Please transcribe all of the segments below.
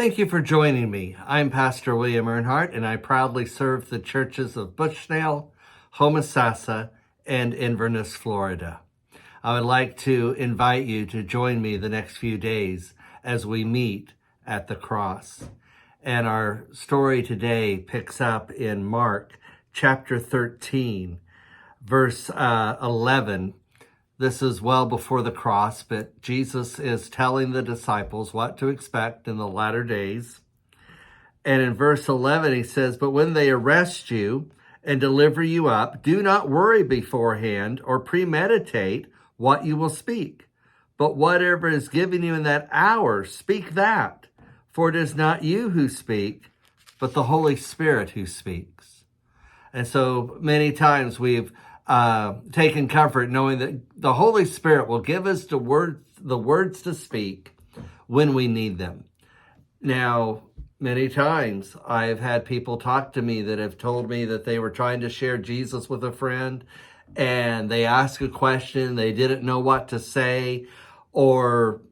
Thank you for joining me. I'm Pastor William Earnhardt, and I proudly serve the churches of Bushnell, Homosassa, and Inverness, Florida. I would like to invite you to join me the next few days as we meet at the cross. And our story today picks up in Mark chapter 13, verse 11. This is well before the cross, but Jesus is telling the disciples what to expect in the latter days. And in verse 11, he says, "But when they arrest you and deliver you up, do not worry beforehand or premeditate what you will speak. But whatever is given you in that hour, speak that. For it is not you who speak, but the Holy Spirit who speaks." And so many times we've taken comfort knowing that the Holy Spirit will give us the words to speak when we need them. Now, many times I've had people talk to me that have told me that they were trying to share Jesus with a friend and they asked a question, they didn't know what to say, or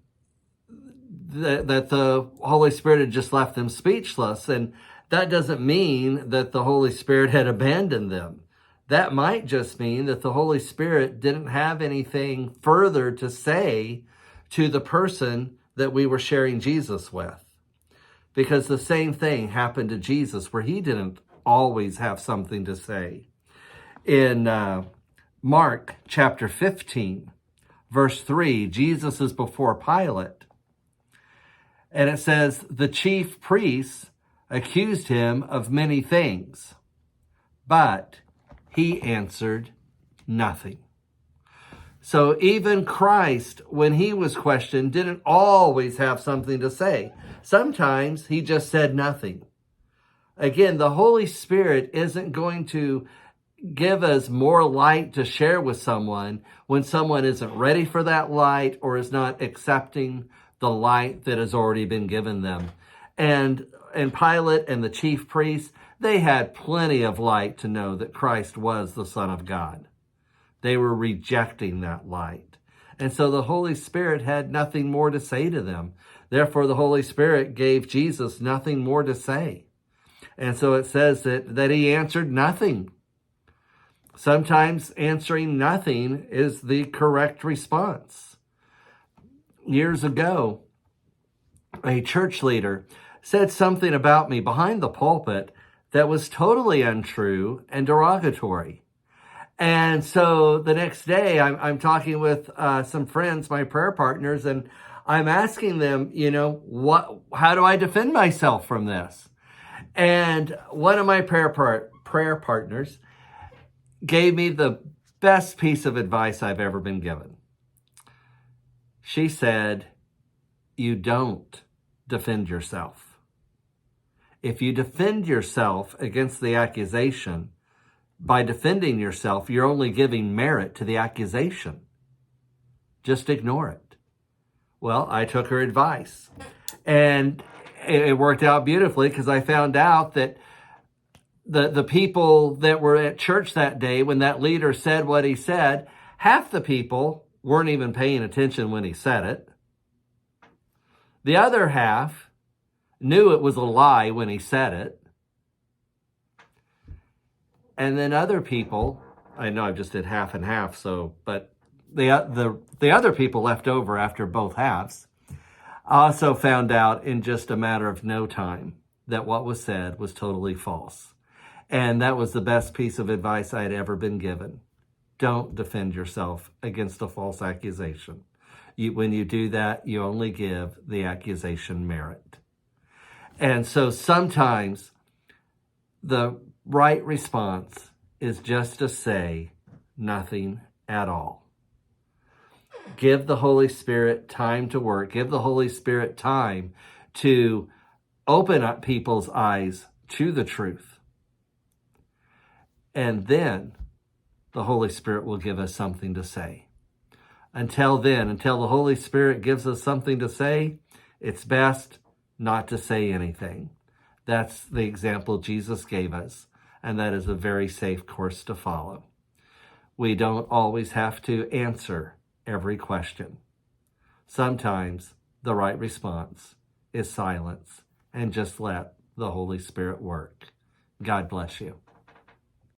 that the Holy Spirit had just left them speechless. And that doesn't mean that the Holy Spirit had abandoned them. That might just mean that the Holy Spirit didn't have anything further to say to the person that we were sharing Jesus with. Because the same thing happened to Jesus where he didn't always have something to say. In Mark chapter 15, verse 3, Jesus is before Pilate. And it says, "The chief priests accused him of many things, but he answered nothing." So even Christ, when he was questioned, didn't always have something to say. Sometimes he just said nothing. Again, the Holy Spirit isn't going to give us more light to share with someone when someone isn't ready for that light or is not accepting the light that has already been given them. And Pilate and the chief priests, they had plenty of light to know that Christ was the Son of God. They were rejecting that light. And so the Holy Spirit had nothing more to say to them. Therefore, the Holy Spirit gave Jesus nothing more to say. And so it says that he answered nothing. Sometimes answering nothing is the correct response. Years ago, a church leader said something about me behind the pulpit that was totally untrue and derogatory. And so the next day I'm talking with some friends, my prayer partners, and I'm asking them, how do I defend myself from this? And one of my prayer partners gave me the best piece of advice I've ever been given. She said, "You don't defend yourself. If you defend yourself against the accusation, by defending yourself, you're only giving merit to the accusation. Just ignore it." Well, I took her advice, and it worked out beautifully because I found out that the people that were at church that day when that leader said what he said, half the people weren't even paying attention when he said it. The other half knew it was a lie when he said it. And then other people, I know I just did half and half, but the other people left over after both halves also found out in just a matter of no time that what was said was totally false. And that was the best piece of advice I had ever been given. Don't defend yourself against a false accusation. When you do that, you only give the accusation merit. And so sometimes the right response is just to say nothing at all. Give the Holy Spirit time to work. Give the Holy Spirit time to open up people's eyes to the truth. And then the Holy Spirit will give us something to say. Until then, until the Holy Spirit gives us something to say, it's best not to say anything. That's the example Jesus gave us, and that is a very safe course to follow. We don't always have to answer every question. Sometimes the right response is silence and just let the Holy Spirit work. God bless you.